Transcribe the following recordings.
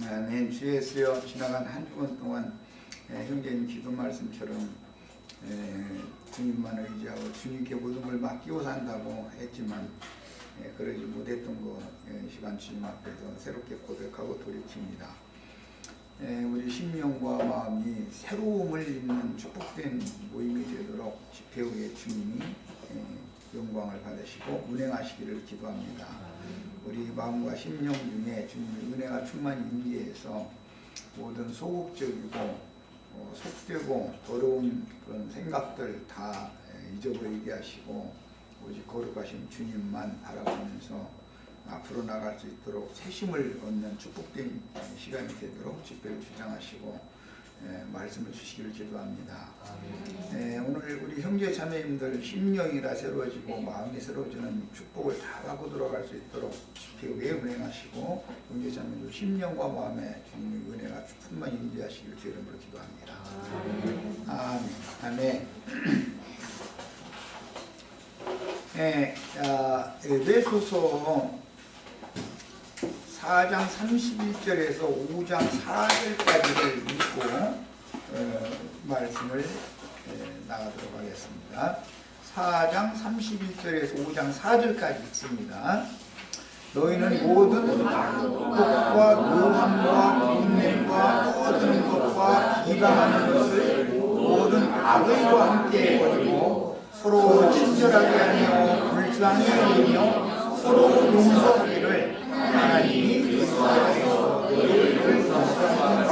아멘. 주 예수여, 지나간 한 주간 동안 형제님 기도 말씀처럼 주님만 의지하고 주님께 모든 걸 맡기고 산다고 했지만 그러지 못했던 거 시간 주님 앞에서 새롭게 고백하고 돌이킵니다. 우리 심령과 마음이 새로움을 입는 축복된 모임이 되도록 집회 후에 주님이 영광을 받으시고 운행하시기를 기도합니다. 우리 마음과 심령 중에 주님의 은혜가 충만히 임재해서 모든 소극적이고 속되고 더러운 그런 생각들 다 잊어버리게 하시고 오직 거룩하신 주님만 바라보면서 앞으로 나갈 수 있도록 새심을 얻는 축복된 시간이 되도록 집회를 주장하시고 말씀을 주시기를 기도합니다. 오늘 우리 형제 자매님들 심령이 다 새로워지고 마음이 새로워지는 축복을 다 받고 들어갈 수 있도록 집회 후에 운행하시고 형제 자매님들 심령과 마음에 주님의 은혜가 충만히 임재하시기를 주 이름으로 기도합니다. 아멘. 에베소서 4장 31절에서 5장 4절까지를 읽고 말씀을 나가도록 하겠습니다. 4장 31절에서 5장 4절까지 읽습니다. 너희는 모든 독과 노함과 분냄과 떠드는 것과 비방하는 것을 모든 악의와 함께 버리고 서로 친절하게 하며 불쌍히 여기며 서로 용서하기를 하나님이 그리스도에서 너희를 용서하는 바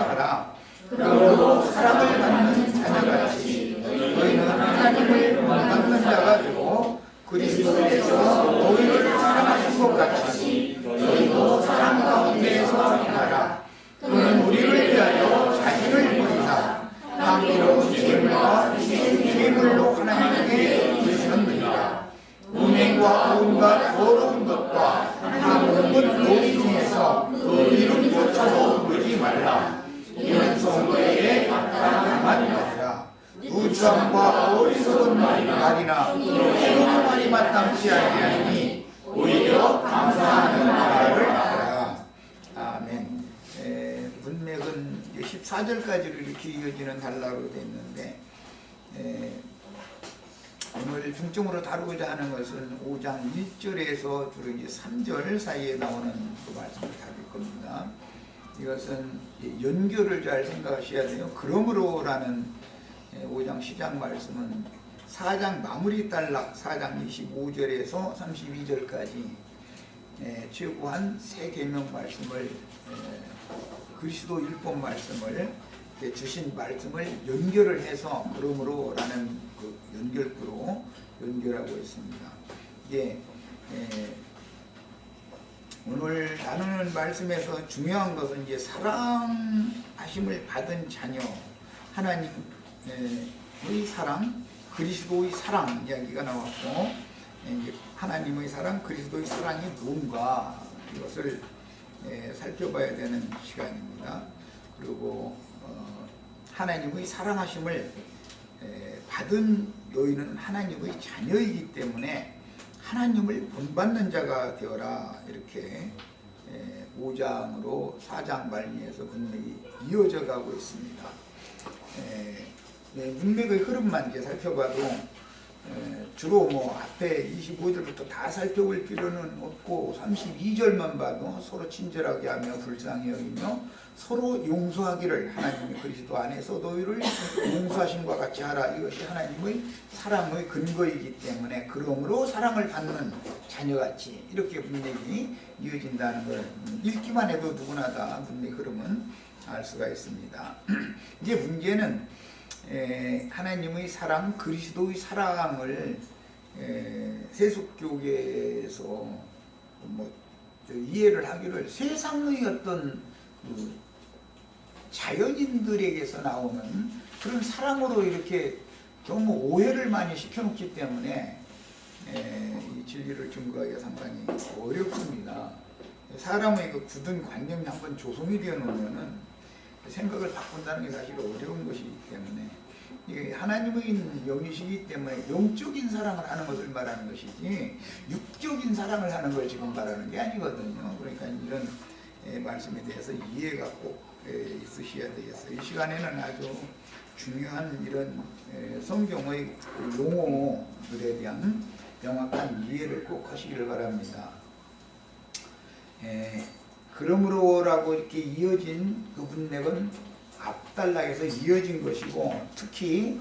하라. 그러므로 사랑을 받는 자녀같이 너희는 하나님을 본받는 자가 되고 그리스도에서 너희를 사랑하신 것 같이 너희도 사랑 가운데에서 행하라. 그는 우리를 위하여 자신을 버리사 향기로운 제물과 제물로 하나님께 드리셨느니라. 음행과 온갖 더러운 것과 한국은 노이 중에서 그 이름조차도 물지 말라. 이는 성도에게 당당한 것이라. 우추함과 어리석은 말이나 쉬운 말이 마땅치 아니하니 오히려 감사하는 말을 하라. 아멘. 문맥은 14절까지로 이렇게 이어지는 단락으로 됐는데 오늘 중점으로 다루고자 하는 것은 5장 1절에서 주로 이제 3절 사이에 나오는 그 말씀을 다룰 겁니다. 이것은 연결을 잘 생각하셔야 돼요. 그러므로라는 5장 시작 말씀은 4장 마무리 단락 4장 25절에서 32절까지 최고한 세 계명 말씀을 그리스도 율법 말씀을 주신 말씀을 연결을 해서 그러므로라는 그 연결구로 연결하고 있습니다. 이게 오늘 나누는 말씀에서 중요한 것은 이제 사랑하심을 받은 자녀, 하나님의 사랑, 그리스도의 사랑 이야기가 나왔고 이제 하나님의 사랑, 그리스도의 사랑이 뭔가 이것을 살펴봐야 되는 시간입니다. 그리고 하나님의 사랑하심을 받은 너희는 하나님의 자녀이기 때문에 하나님을 본받는 자가 되어라. 이렇게 5장으로 4장 말미에서 문맥이 이어져 가고 있습니다. 문맥의 흐름만 이제 살펴봐도 주로 뭐 앞에 25절부터 다 살펴볼 필요는 없고 32절만 봐도 서로 친절하게 하며 불쌍히 여기며 서로 용서하기를 하나님의 그리스도 안에서 너희를 용서하심과 같이 하라. 이것이 하나님의 사랑의 근거이기 때문에 그러므로 사랑을 받는 자녀같이 이렇게 문맥이 이어진다는 걸 읽기만 해도 누구나 다 문맥 흐름은 알 수가 있습니다. 이제 문제는 하나님의 사랑, 그리스도의 사랑을 세속교계에서 뭐 이해를 하기를 세상의 어떤 자연인들에게서 나오는 그런 사랑으로 이렇게 너무 오해를 많이 시켜놓기 때문에 이 진리를 증거하기가 상당히 어렵습니다. 사람의 그 굳은 관념이 한번 조성이 되어 놓으면은 생각을 바꾼다는 게 사실 어려운 것이기 때문에 이게 하나님의 영이시기 때문에 영적인 사랑을 하는 것을 말하는 것이지 육적인 사랑을 하는 걸 지금 말하는 게 아니거든요. 그러니까 이런 말씀에 대해서 이해가 꼭 있으셔야 되겠어요. 이 시간에는 아주 중요한 이런 성경의 용어들에 대한 명확한 이해를 꼭 하시길 바랍니다. 그러므로라고 이렇게 이어진 그 문맥은 앞단락에서 이어진 것이고, 특히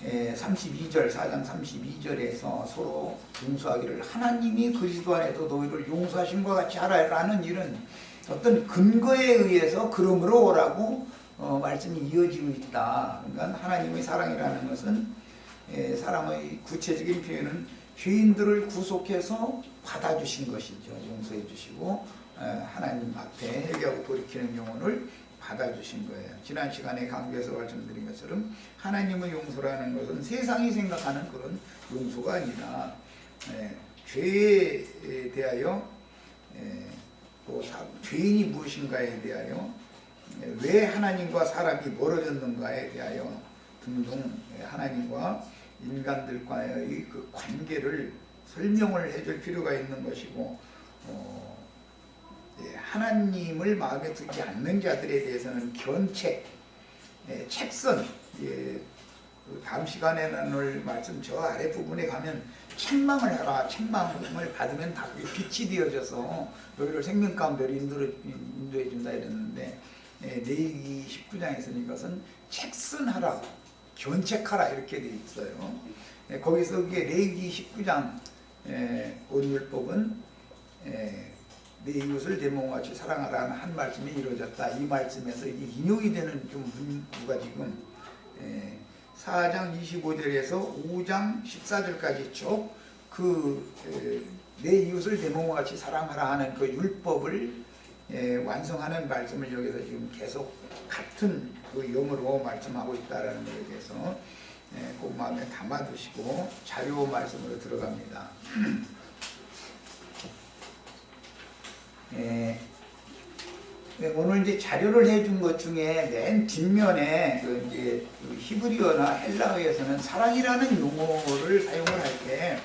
32절, 4장 32절에서 서로 용서하기를 하나님이 그리스도 안에서 너희를 용서하신 것 같이 하라라는 이런 어떤 근거에 의해서 그러므로라고 말씀이 이어지고 있다. 그러니까 하나님의 사랑이라는 것은 사랑의 구체적인 표현은 죄인들을 구속해서 받아주신 것이죠. 용서해 주시고 하나님 앞에 회개하고 돌이키는 영혼을 받아주신 거예요. 지난 시간에 강조해서 말씀드린 것처럼 하나님의 용서라는 것은 세상이 생각하는 그런 용서가 아니라 죄에 대하여 또 죄인이 무엇인가에 대하여 왜 하나님과 사람이 멀어졌는가에 대하여 등등 하나님과 인간들과의 그 관계를 설명을 해줄 필요가 있는 것이고, 하나님을 마음에 두지 않는 자들에 대해서는 견책, 책선, 다음 시간에 나눌 말씀 저 아래 부분에 가면 책망을 하라, 책망을 받으면 다 그게 빛이 되어져서 너희를 생명 가운데로 인도해 준다 이랬는데, 레위기 19장에서는 이것은 책선하라, 견책하라 이렇게 되어 있어요. 거기서 그게 레위기 19장 온율법은 내 이웃을 내 몸과 같이 사랑하라는 한 말씀이 이루어졌다. 이 말씀에서 이게 인용이 되는 좀 문구가 지금 4장 25절에서 5장 14절까지 쭉 내 이웃을 내 몸과 같이 사랑하라 하는 그 율법을 완성하는 말씀을 여기서 지금 계속 같은 그 용어로 말씀하고 있다는 것에 대해서 꼭 마음에 담아두시고 자료 말씀으로 들어갑니다. 오늘 이제 자료를 해준 것 중에 맨 뒷면에 이제 히브리어나 헬라어에서는 사랑이라는 용어를 사용을 할 때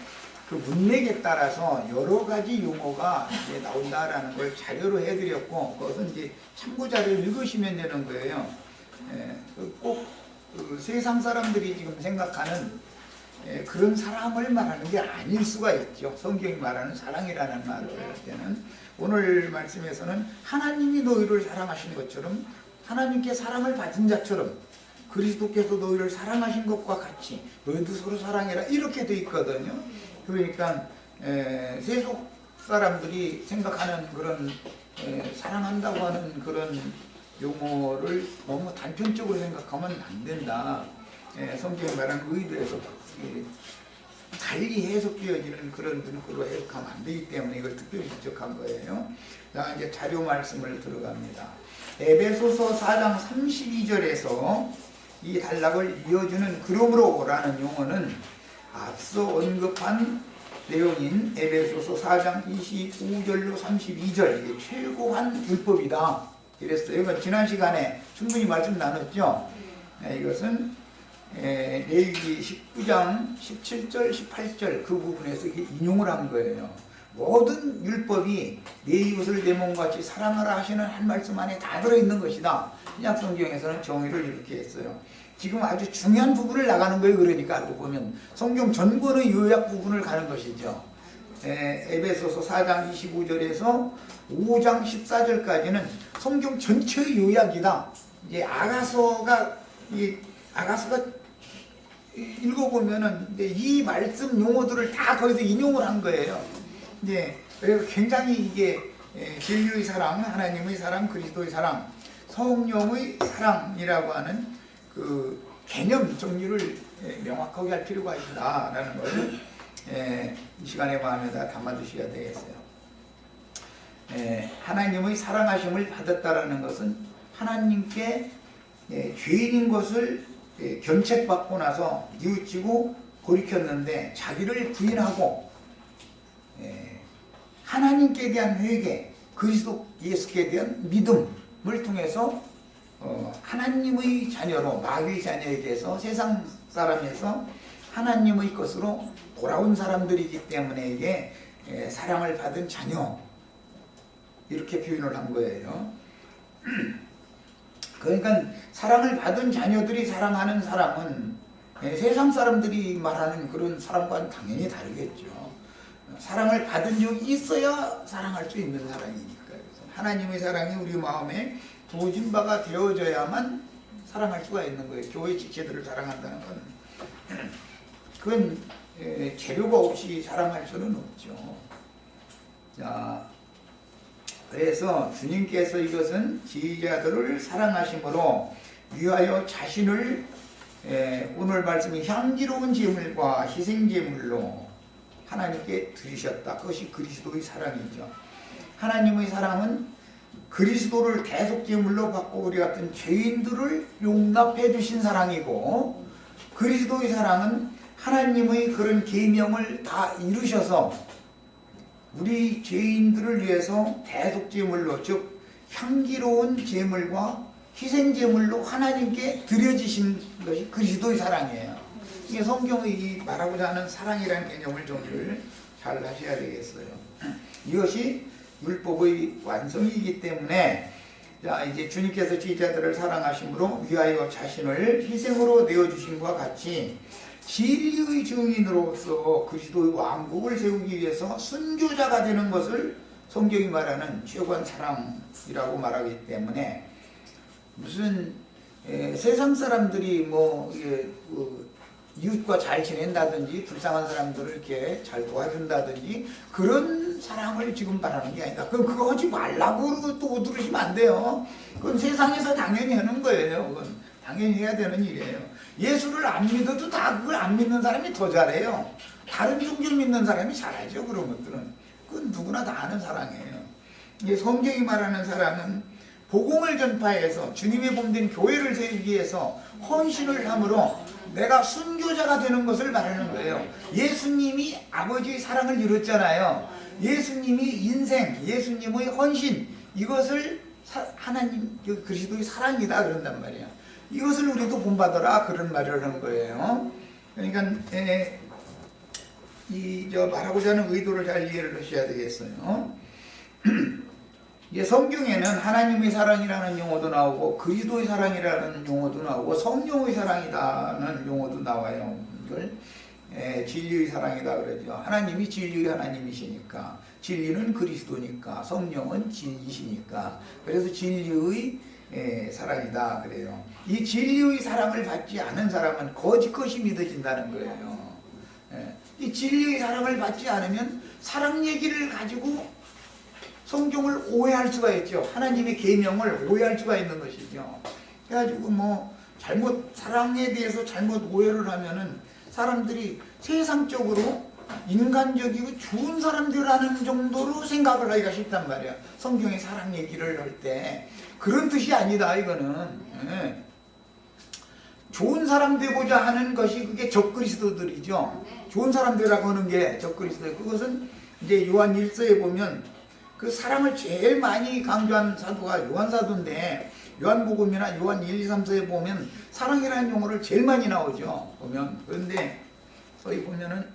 그 문맥에 따라서 여러 가지 용어가 이제 나온다라는 걸 자료로 해드렸고, 그것은 이제 참고 자료를 읽으시면 되는 거예요. 꼭 세상 사람들이 지금 생각하는 그런 사랑을 말하는 게 아닐 수가 있죠. 성경이 말하는 사랑이라는 말을 할 때는 오늘 말씀에서는 하나님이 너희를 사랑하신 것처럼, 하나님께 사랑을 받은 자처럼 그리스도께서 너희를 사랑하신 것과 같이 너희도 서로 사랑해라 이렇게 돼 있거든요. 그러니까 세속 사람들이 생각하는 그런 사랑한다고 하는 그런 용어를 너무 단편적으로 생각하면 안 된다. 성경이 말하는 의도에서 달리 해석되어지는 그런 문구로 해석하면 안 되기 때문에 이걸 특별히 지적한 거예요. 자, 이제 자료 말씀을 들어갑니다. 에베소서 4장 32절에서 이 단락을 이어주는 그러므로라는 용어는 앞서 언급한 내용인 에베소서 4장 25절로 32절, 이게 최고한 율법이다 이랬어요. 이건 지난 시간에 충분히 말씀 나눴죠. 이것은 레위기 19장 17절 18절 그 부분에서 이렇게 인용을 한 거예요. 모든 율법이 내 이웃을 내 몸같이 사랑하라 하시는 한 말씀 안에 다 들어있는 것이다. 신약 성경에서는 정의를 이렇게 했어요. 지금 아주 중요한 부분을 나가는 거예요. 그러니까 알고 보면 성경 전권의 요약 부분을 가는 것이죠. 에베소서 4장 25절에서 5장 14절까지는 성경 전체의 요약이다. 이제 아가서가 읽어보면은 이 말씀 용어들을 다 거기서 인용을 한 거예요. 이제 그래서 굉장히 이게 진리의 사랑, 하나님의 사랑, 그리스도의 사랑, 성령의 사랑이라고 하는 그 개념 정리를 명확하게 할 필요가 있다라는 것을 이 시간에 마음에다 담아두셔야 되겠어요. 하나님의 사랑하심을 받았다라는 것은 하나님께 죄인인 것을 견책받고 나서 뉘우치고 돌이켰는데 자기를 부인하고 하나님께 대한 회개, 그리스도 예수께 대한 믿음을 통해서 하나님의 자녀로, 마귀의 자녀에게서, 세상 사람에서 하나님의 것으로 돌아온 사람들이기 때문에 이게 사랑을 받은 자녀, 이렇게 표현을 한 거예요. 그러니까 사랑을 받은 자녀들이 사랑하는 사랑은 세상 사람들이 말하는 그런 사랑과는 당연히 다르겠죠. 사랑을 받은 적이 있어야 사랑할 수 있는 사랑이니까. 그래서 하나님의 사랑이 우리 마음에 부어진 바가 되어져야만 사랑할 수가 있는 거예요. 교회 지체들을 사랑한다는 건 그건 재료가 없이 사랑할 수는 없죠. 자, 그래서 주님께서 이것은 지휘자들을 사랑하심으로 위하여 자신을 오늘 말씀이 향기로운 제물과 희생제물로 하나님께 드리셨다. 그것이 그리스도의 사랑이죠. 하나님의 사랑은 그리스도를 대속제물로 받고 우리 같은 죄인들을 용납해 주신 사랑이고, 그리스도의 사랑은 하나님의 그런 계명을 다 이루셔서 우리 죄인들을 위해서 대속제물로, 즉 향기로운 제물과 희생제물로 하나님께 드려지신 것이 그리스도의 사랑이에요. 이게 성경이 말하고자 하는 사랑이라는 개념을 정리를 잘 하셔야 되겠어요. 이것이 율법의 완성이기 때문에, 자, 이제 주님께서 지휘자들을 사랑하심으로 위하여 자신을 희생으로 내어주심과 같이 진리의 증인으로서 그리스도의 왕국을 세우기 위해서 순교자가 되는 것을 성경이 말하는 최고한 사랑이라고 말하기 때문에, 무슨 세상 사람들이 뭐 이웃과 잘 지낸다든지 불쌍한 사람들을 이렇게 잘 도와준다든지 그런 사랑을 지금 말하는 게 아니다. 그럼 그거 하지 말라고 또 들으시면 안 돼요. 그건 세상에서 당연히 하는 거예요. 그건 당연히 해야 되는 일이에요. 예수를 안 믿어도 다 그걸 안 믿는 사람이 더 잘해요. 다른 종교를 믿는 사람이 잘하죠. 그런 것들은. 그건 누구나 다 아는 사랑이에요. 이게 성경이 말하는 사랑은 복음을 전파해서 주님의 몸된 교회를 세우기 위해서 헌신을 함으로 내가 순교자가 되는 것을 말하는 거예요. 예수님이 아버지의 사랑을 이뤘잖아요. 예수님이 인생, 예수님의 헌신, 이것을 하나님 그리스도의 사랑이다 그런단 말이에요. 이것을 우리도 본받아라 그런 말을 하는 거예요. 그러니까 말하고자 하는 의도를 잘 이해를 하셔야 되겠어요. 이제 성경에는 하나님의 사랑이라는 용어도 나오고 그리스도의 사랑이라는 용어도 나오고 성령의 사랑이라는 용어도 나와요. 이걸 진리의 사랑이다 그러죠. 하나님이 진리의 하나님이시니까, 진리는 그리스도니까, 성령은 진리시니까, 그래서 진리의 사랑이다 그래요. 이 진리의 사랑을 받지 않은 사람은 거짓 것이 믿어진다는 거예요. 이 진리의 사랑을 받지 않으면 사랑 얘기를 가지고 성경을 오해할 수가 있죠. 하나님의 계명을 오해할 수가 있는 것이죠. 그래가지고 사랑에 대해서 잘못 오해를 하면은 사람들이 세상적으로 인간적이고 좋은 사람들이라는 정도로 생각을 하기가 쉽단 말이야. 성경의 사랑 얘기를 할 때 그런 뜻이 아니다 이거는. 좋은 사람 되고자 하는 것이 그게 적그리스도들이죠. 좋은 사람 되라고 하는 게 적그리스도. 그것은 이제 요한 1서에 보면 그 사랑을 제일 많이 강조한 사도가 요한 사도인데, 요한복음이나 요한 1, 2, 3서에 보면 사랑이라는 용어를 제일 많이 나오죠. 그런데 거기 보면은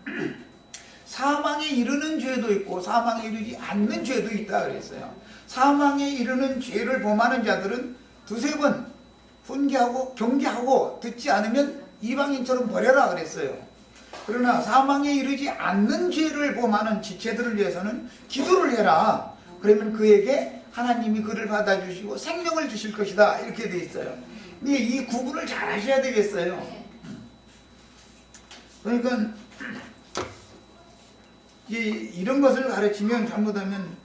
사망에 이르는 죄도 있고 사망에 이르지 않는 죄도 있다 그랬어요. 사망에 이르는 죄를 범하는 자들은 두세 번 훈계하고 경계하고 듣지 않으면 이방인처럼 버려라 그랬어요. 그러나 사망에 이르지 않는 죄를 범하는 지체들을 위해서는 기도를 해라. 그러면 그에게 하나님이 그를 받아주시고 생명을 주실 것이다. 이렇게 돼 있어요. 근데 이 구분을 잘 하셔야 되겠어요. 그러니까 이런 것을 가르치면 잘못하면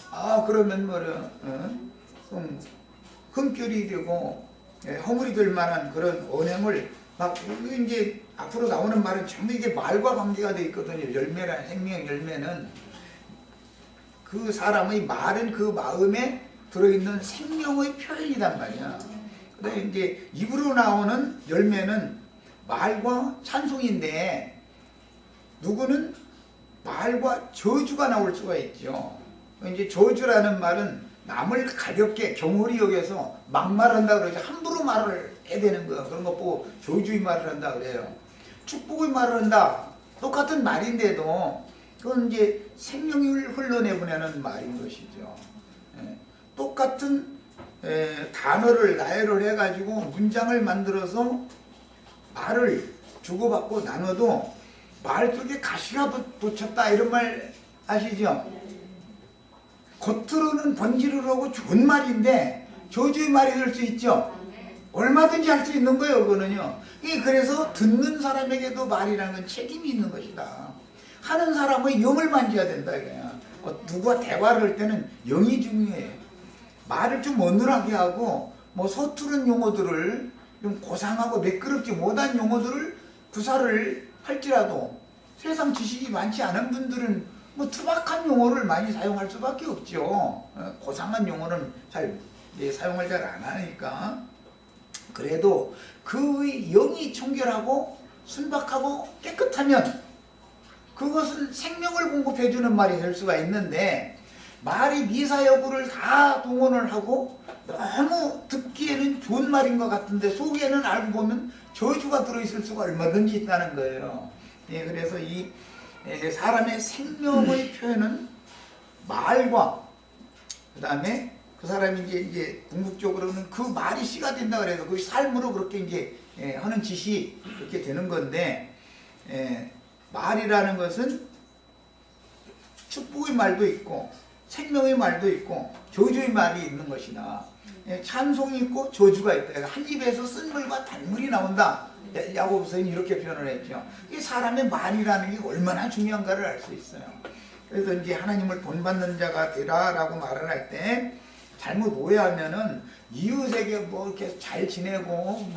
그러면 좀 흠결이 되고 허물이 될 만한 그런 언행을 이제 앞으로 나오는 말은 전부 이게 말과 관계가 돼 있거든요. 열매란 생명 열매는 그 사람의 말은 그 마음에 들어있는 생명의 표현이란 말이야. 근데 이제 입으로 나오는 열매는 말과 찬송인데, 누구는 말과 저주가 나올 수가 있죠. 이제 저주라는 말은 남을 가볍게 경홀히 여겨서 막말한다 그러죠. 함부로 말을 해야 되는 거야. 그런 거 보고 저주의 말을 한다 그래요. 축복의 말을 한다. 똑같은 말인데도 그건 이제 생명을 흘러내보내는 말인 것이죠. 똑같은 단어를 나열을 해가지고 문장을 만들어서 말을 주고받고 나눠도 말 속에 가시가 돋쳤다 이런 말 아시죠? 겉으로는 번지르르하고 좋은 말인데 저주의 말이 될 수 있죠? 얼마든지 할 수 있는 거예요, 그거는요. 그래서 듣는 사람에게도 말이라는 건 책임이 있는 것이다. 하는 사람의 영을 만져야 된다, 이거야. 누구와 대화를 할 때는 영이 중요해요. 말을 좀 어눌하게 하고, 뭐 서투른 용어들을 좀 고상하고 매끄럽지 못한 용어들을 구사를 할지라도 세상 지식이 많지 않은 분들은 뭐 투박한 용어를 많이 사용할 수밖에 없죠. 고상한 용어는 사용을 잘 안 하니까. 그래도 그의 영이 청결하고 순박하고 깨끗하면 그것은 생명을 공급해주는 말이 될 수가 있는데, 말이 미사여구를 다 동원을 하고 너무 듣기에는 좋은 말인 것 같은데 속에는 알고 보면 저주가 들어있을 수가 얼마든지 있다는 거예요. 그래서 이 사람의 생명의 표현은 말과 그 다음에 그 사람이 이제 궁극적으로는 그 말이 씨가 된다 그래서 그 삶으로 그렇게 이제 하는 짓이 그렇게 되는 건데, 말이라는 것은 축복의 말도 있고 생명의 말도 있고 저주의 말이 있는 것이다. 찬송이 있고 저주가 있다. 한 입에서 쓴물과 단물이 나온다. 야고보서는 이렇게 표현을 했죠. 이 사람의 말이라는 게 얼마나 중요한가를 알 수 있어요. 그래서 이제 하나님을 본받는 자가 되라라고 말을 할 때 잘못 오해하면은 이웃에게 뭐 이렇게 잘 지내고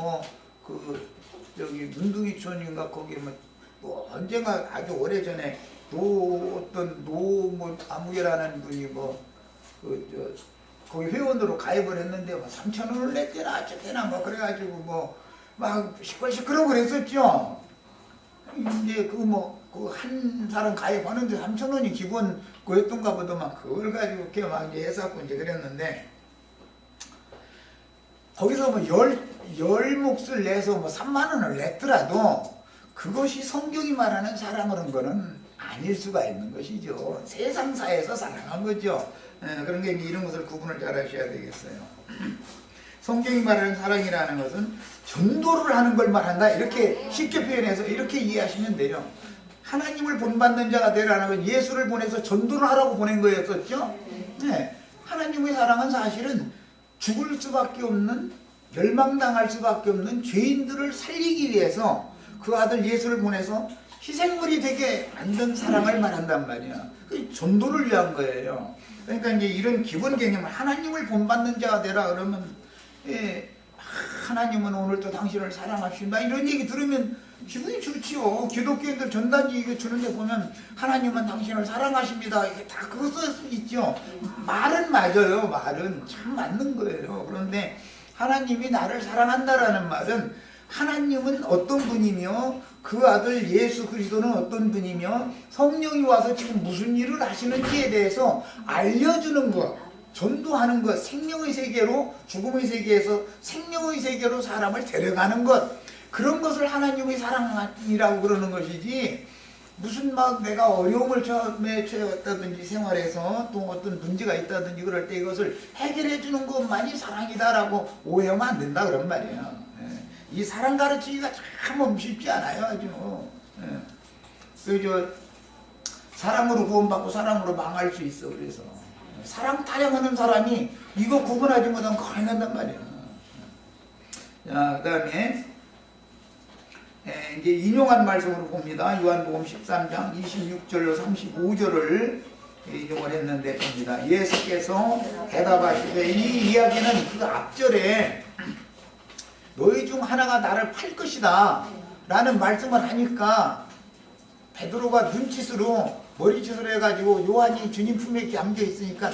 저기 문둥이촌인가 거기 뭐 언젠가 아주 오래전에 뭐 아무개라는 분이 거기 회원으로 가입을 했는데 3,000원을 냈대나 어쨌대나 그래가지고 막 시끌시끌하고 그랬었죠. 이제 그 한 사람 가입하는데 3,000원이 기본 그였던가 보더만 그걸 가지고 이렇게 막 이제 해갖고 이제 그랬는데, 거기서 열 몫을 내서 3만 원을 냈더라도 그것이 성경이 말하는 사랑하는 거는 아닐 수가 있는 것이죠. 세상사에서 사랑한 거죠. 그런 게 이런 것을 구분을 잘 하셔야 되겠어요. 성경이 말하는 사랑이라는 것은 전도를 하는 걸 말한다. 이렇게 쉽게 표현해서 이렇게 이해하시면 돼요. 하나님을 본받는 자가 되라는 건 예수를 보내서 전도를 하라고 보낸 거였었죠. 네. 하나님의 사랑은 사실은 죽을 수밖에 없는, 멸망당할 수밖에 없는 죄인들을 살리기 위해서 그 아들 예수를 보내서 희생물이 되게 만든 사랑을 말한단 말이야. 그 전도를 위한 거예요. 그러니까 이제 이런 기본 개념을 하나님을 본받는 자가 되라 그러면, 하나님은 오늘도 당신을 사랑하신다 이런 얘기 들으면 기분이 좋지요. 기독교인들 전단지 이거 주는데 보면 하나님은 당신을 사랑하십니다. 이게 다 그거 써 있죠. 말은 맞아요. 말은 참 맞는 거예요. 그런데 하나님이 나를 사랑한다라는 말은 하나님은 어떤 분이며 그 아들 예수 그리스도는 어떤 분이며 성령이 와서 지금 무슨 일을 하시는지에 대해서 알려주는 것, 전도하는 것, 생명의 세계로, 죽음의 세계에서 생명의 세계로 사람을 데려가는 것, 그런 것을 하나님의 사랑이라고 그러는 것이지, 무슨 내가 어려움을 처음에 처했다든지 생활에서 또 어떤 문제가 있다든지 그럴 때 이것을 해결해 주는 것만이 사랑이다라고 오해하면 안 된다 그런 말이에요. 이 사랑 가르치기가 참 쉽지 않아요. 아주. 사랑으로 구원받고 사랑으로 망할 수 있어. 그래서 사랑 타령하는 사람이 이거 구분하지 못하면 큰일 난단 말이야. 자, 그 다음에 이제 인용한 말씀으로 봅니다. 요한복음 13장 26절로 35절을 인용을 했는데 봅니다. 예수께서 대답하시되, 이 이야기는 그 앞절에 너희 중 하나가 나를 팔 것이다 라는 말씀을 하니까 베드로가 눈짓으로 머리짓을 해가지고 요한이 주님 품에 이렇게 앉아있으니까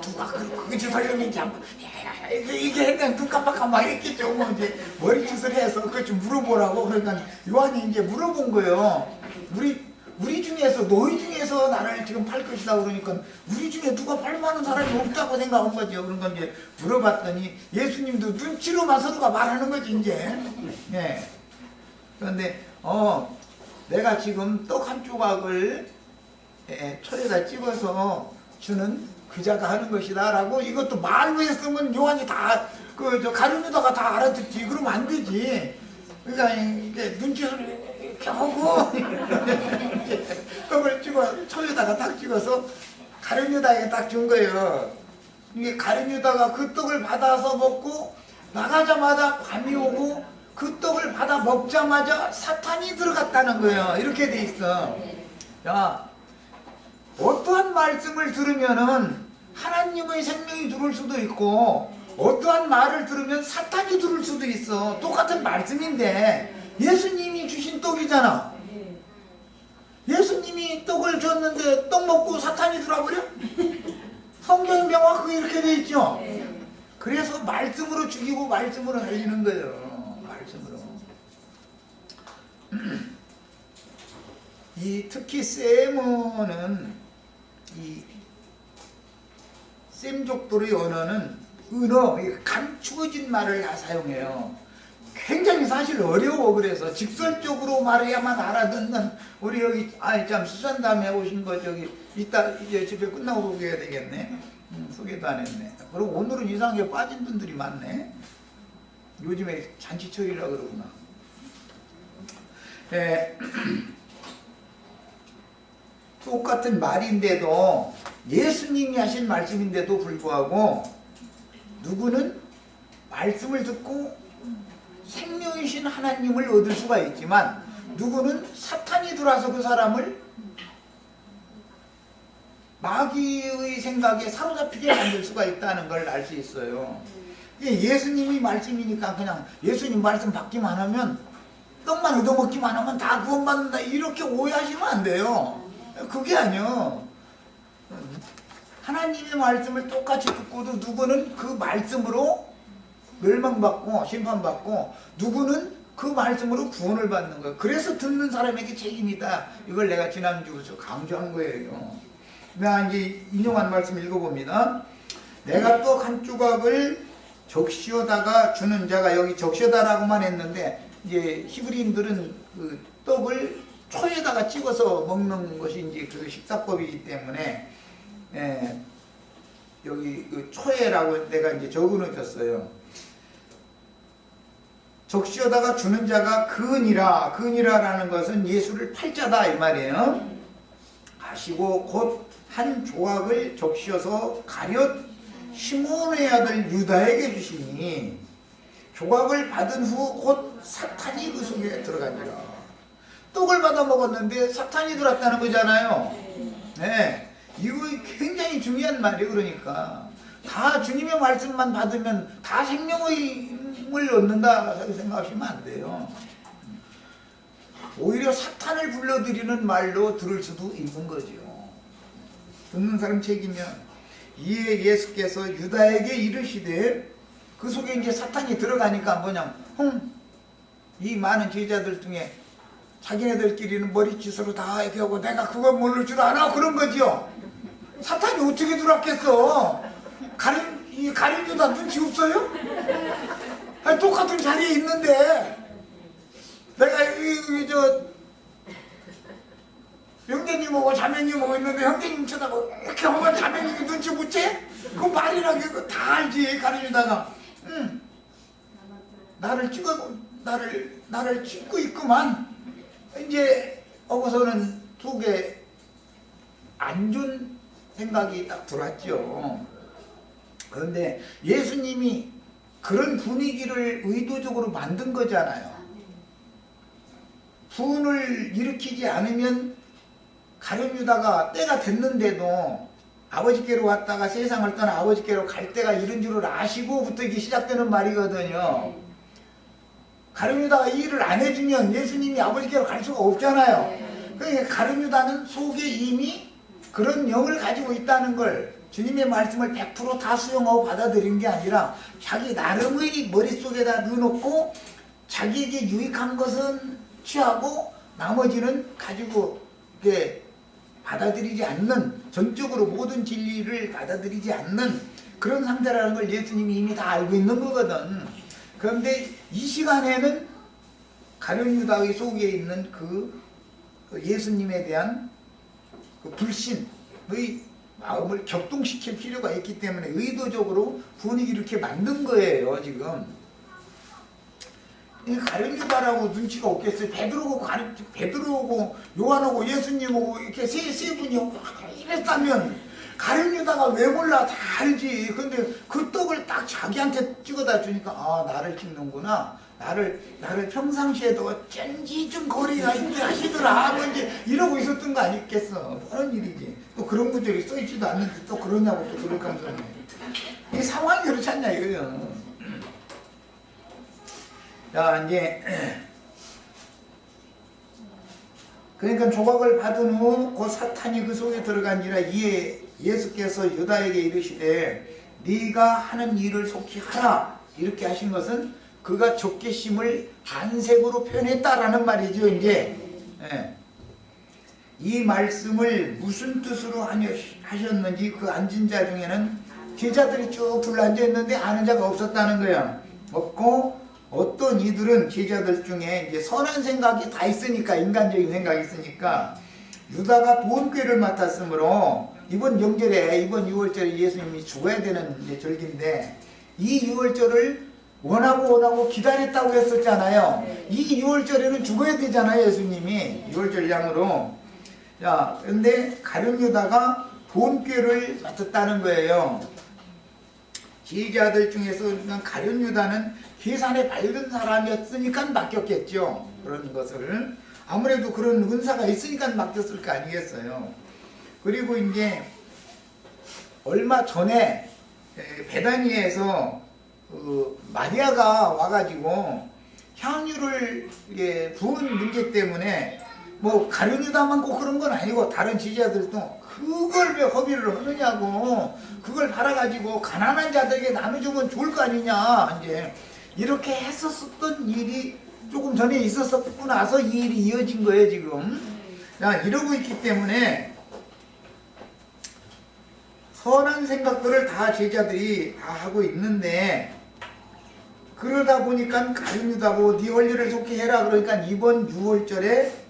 누가 그 짓을 하려면 이게 했는데 눈 깜빡깜빡 했겠죠. 이제 머리짓을 해서 그걸 좀 물어보라고. 그러니까 요한이 이제 물어본 거예요. 우리 중에서, 너희 중에서 나를 지금 팔 것이다 그러니까 우리 중에 누가 팔 만한 사람이 없다고 생각한 거죠. 그런 건 이제 물어봤더니 예수님도 눈치로만 서로가 말하는 거지 이제. 네. 그런데 내가 지금 떡 한 조각을 초에다 찍어서 주는 그자가 하는 것이다 라고. 이것도 말로 했으면 요한이 다 가룟유다가 다 알아듣지. 그러면 안 되지. 그러니까 이게 눈짓을 이렇게 하고 떡을 찍어 초에다가 딱 찍어서 가룟유다에게 딱 준 거예요. 이게 가룟유다가 그 떡을 받아서 먹고 나가자마자 밤이 오고 그 떡을 받아 먹자마자 사탄이 들어갔다는 거예요. 이렇게 돼 있어. 자, 어떠한 말씀을 들으면은 하나님의 생명이 들어올 수도 있고 어떠한 말을 들으면 사탄이 들어올 수도 있어. 똑같은 말씀인데 예수님이 주신 떡이잖아. 예수님이 떡을 줬는데 떡 먹고 사탄이 들어와버려? 성경이 명확하게 이렇게 돼 있죠. 그래서 말씀으로 죽이고 말씀으로 살리는 거예요. 말씀으로. 특히 셈은 셈족들의 언어는 감추어진 말을 다 사용해요. 굉장히 사실 어려워. 그래서 직설적으로 말해야만 알아듣는 우리 여기 참 수산담에 오신 거 저기 이따 이제 집에 끝나고 소개해야 되겠네. 소개도 안 했네. 그리고 오늘은 이상하게 빠진 분들이 많네. 요즘에 잔치철이라 그러구나. 똑같은 말인데도 예수님이 하신 말씀인데도 불구하고 누구는 말씀을 듣고 생명이신 하나님을 얻을 수가 있지만 누구는 사탄이 들어와서 그 사람을 마귀의 생각에 사로잡히게 만들 수가 있다는 걸 알 수 있어요. 예수님이 말씀이니까 그냥 예수님 말씀 받기만 하면 떡만 얻어먹기만 하면 다 구원받는다 이렇게 오해하시면 안 돼요. 그게 아니요. 하나님의 말씀을 똑같이 듣고도 누구는 그 말씀으로 멸망받고 심판받고 누구는 그 말씀으로 구원을 받는 거예요. 그래서 듣는 사람에게 책임이 있다. 이걸 내가 지난주에 강조한 거예요. 내가 이제 인용한 말씀 읽어봅니다. 내가 떡 한 조각을 적시어다가 주는 자가, 여기 적시어다라고만 했는데 이제 히브리인들은 그 떡을 초에다가 찍어서 먹는 것이 이제 그 식사법이기 때문에 여기 그 초에라고 내가 이제 적어 놓았어요. 적시어다가 주는 자가 근이라라는 것은 예수를 팔자다 이 말이에요. 하시고 곧 한 조각을 적시어서 가룟 시몬의 아들 유다에게 주시니 조각을 받은 후 곧 사탄이 그 속에 들어가니라. 떡을 받아 먹었는데 사탄이 들어왔다는 거잖아요. 네, 이거 굉장히 중요한 말이에요. 그러니까 다 주님의 말씀만 받으면 다 생명을 얻는다 생각하시면 안 돼요. 오히려 사탄을 불러들이는 말로 들을 수도 있는 거죠. 듣는 사람 책이면 이에 예수께서 유다에게 이르시되, 그 속에 이제 사탄이 들어가니까 뭐냐, 이 많은 제자들 중에 자기네들끼리는 머리짓으로 다 이렇게 하고 내가 그거 모를 줄 아나 그런 거죠. 사탄이 어떻게 들어왔겠어? 가룟유다 눈치 없어요? 아니, 똑같은 자리에 있는데 내가 형제님하고 자매님하고 있는데 형제님 쳐다보고 이렇게 하면 자매님이 눈치 못 채? 그 말이라는 게 다 알지. 가룟유다가 나를 찍고 있구만. 이제 하고서는 속에 안 좋은 생각이 딱 들어왔죠. 그런데 예수님이 그런 분위기를 의도적으로 만든 거잖아요. 분을 일으키지 않으면 가룟유다가 때가 됐는데도 아버지께로 왔다가 세상을 떠나 아버지께로 갈 때가 이른 줄을 아시고부터 이게 시작되는 말이거든요. 가룟유다가 이 일을 안 해주면 예수님이 아버지께로 갈 수가 없잖아요. 그러니까 가룟유다는 속에 이미 그런 영을 가지고 있다는 걸, 주님의 말씀을 100% 다 수용하고 받아들인 게 아니라 자기 나름의 머릿속에다 넣어놓고 자기에게 유익한 것은 취하고 나머지는 가지고 이렇게 받아들이지 않는, 전적으로 모든 진리를 받아들이지 않는 그런 상태라는 걸 예수님이 이미 다 알고 있는 거거든. 그런데 이 시간에는 가룟유다의 속에 있는 그 예수님에 대한 그 불신의 마음을 격동시킬 필요가 있기 때문에 의도적으로 분위기 이렇게 만든 거예요, 지금. 가룟 유다라고 눈치가 없겠어요. 베드로고 요한하고 예수님하고 이렇게 세 분이 이랬다면 가룟 유다가 왜 몰라? 다 알지. 근데 그 떡을 딱 자기한테 찍어다 주니까 아, 나를 찍는구나. 나를 평상시에도 어쩐지 좀 거리가 있게 하시더라. 뭐 이제 이러고 있었던 거 아니겠어. 그런 일이지. 또 그런 분들이 써있지도 않는데 또 그러냐고 또 그럴 감성이. 이 상황이 그렇지 않냐 이거요. 자, 이제 그러니까 조각을 받은 후 그 사탄이 그 속에 들어간지라 이에 예수께서 유다에게 이르시되 네가 하는 일을 속히 하라 이렇게 하신 것은 그가 적개심을 안색으로 표현했다라는 말이죠. 이제 이 말씀을 무슨 뜻으로 하셨는지 그 앉은 자 중에는 제자들이 쭉 둘러앉아 있는데 아는 자가 없었다는 거야. 없고 어떤 이들은 제자들 중에 이제 선한 생각이 다 있으니까, 인간적인 생각이 있으니까 유다가 돈꾀를 맡았으므로 이번 명절에, 이번 6월절에 예수님이 죽어야 되는 절기인데 이 6월절을 원하고 기다렸다고 했었잖아요. 이 6월절에는 죽어야 되잖아요, 예수님이. 6월절 양으로. 자, 근데 가룟 유다가 돈꾀를 맡았다는 거예요. 제자들 중에서 가룟 유다는 계산에 밝은 사람이었으니까 맡겼겠죠. 그런 것을. 아무래도 그런 은사가 있으니까 맡겼을 거 아니겠어요. 그리고 이제 얼마 전에 베다니에서 마리아가 와가지고 향유를 부은 문제 때문에 뭐 가룟 유다만 꼭 그런 건 아니고 다른 지지자들도 그걸 왜 허비를 하느냐고, 그걸 팔아가지고 가난한 자들에게 나눠주면 좋을 거 아니냐, 이제 이렇게 했었던 일이 조금 전에 있었고 나서 이 일이 이어진 거예요, 지금. 자, 이러고 있기 때문에 선한 생각들을 다 제자들이 다 하고 있는데, 그러다 보니까 가룟 유다고 네 원리를 속히 해라 그러니까 이번 6월절에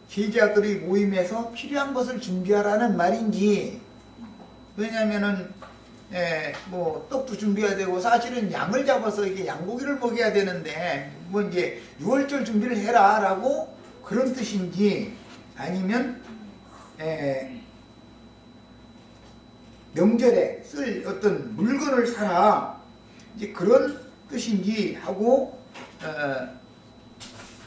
제자들이 모임에서 필요한 것을 준비하라는 말인지, 왜냐면은 뭐 떡도 준비해야 되고 사실은 양을 잡아서 이게 양고기를 먹여야 되는데 뭐 이제 6월절 준비를 해라 라고 그런 뜻인지, 아니면 명절에 쓸 어떤 물건을 사라 이제 그런 뜻인지 하고,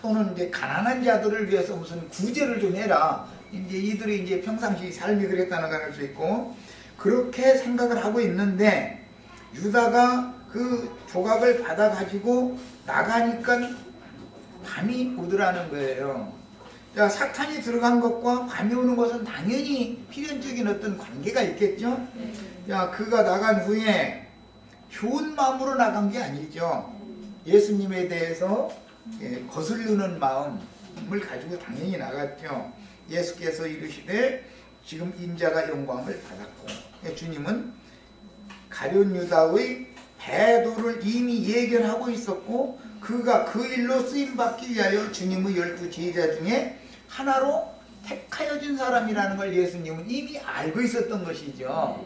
또는 이제 가난한 자들을 위해서 무슨 구제를 좀 해라, 이제 이들이 이제 평상시 삶이 그랬다는 걸 알 수 있고, 그렇게 생각을 하고 있는데 유다가 그 조각을 받아 가지고 나가니까 밤이 오더라는 거예요. 자, 사탄이 들어간 것과 밤이 오는 것은 당연히 필연적인 어떤 관계가 있겠죠. 자, 그가 나간 후에 좋은 마음으로 나간 게 아니죠. 예수님에 대해서 거슬리는 마음을 가지고 당연히 나갔죠. 예수께서 이르시되 지금 인자가 영광을 받았고, 주님은 가룟 유다의 배도를 이미 예견하고 있었고, 그가 그 일로 쓰임받기 위하여 주님의 12 제자 중에 하나로 택하여진 사람이라는 걸 예수님은 이미 알고 있었던 것이죠.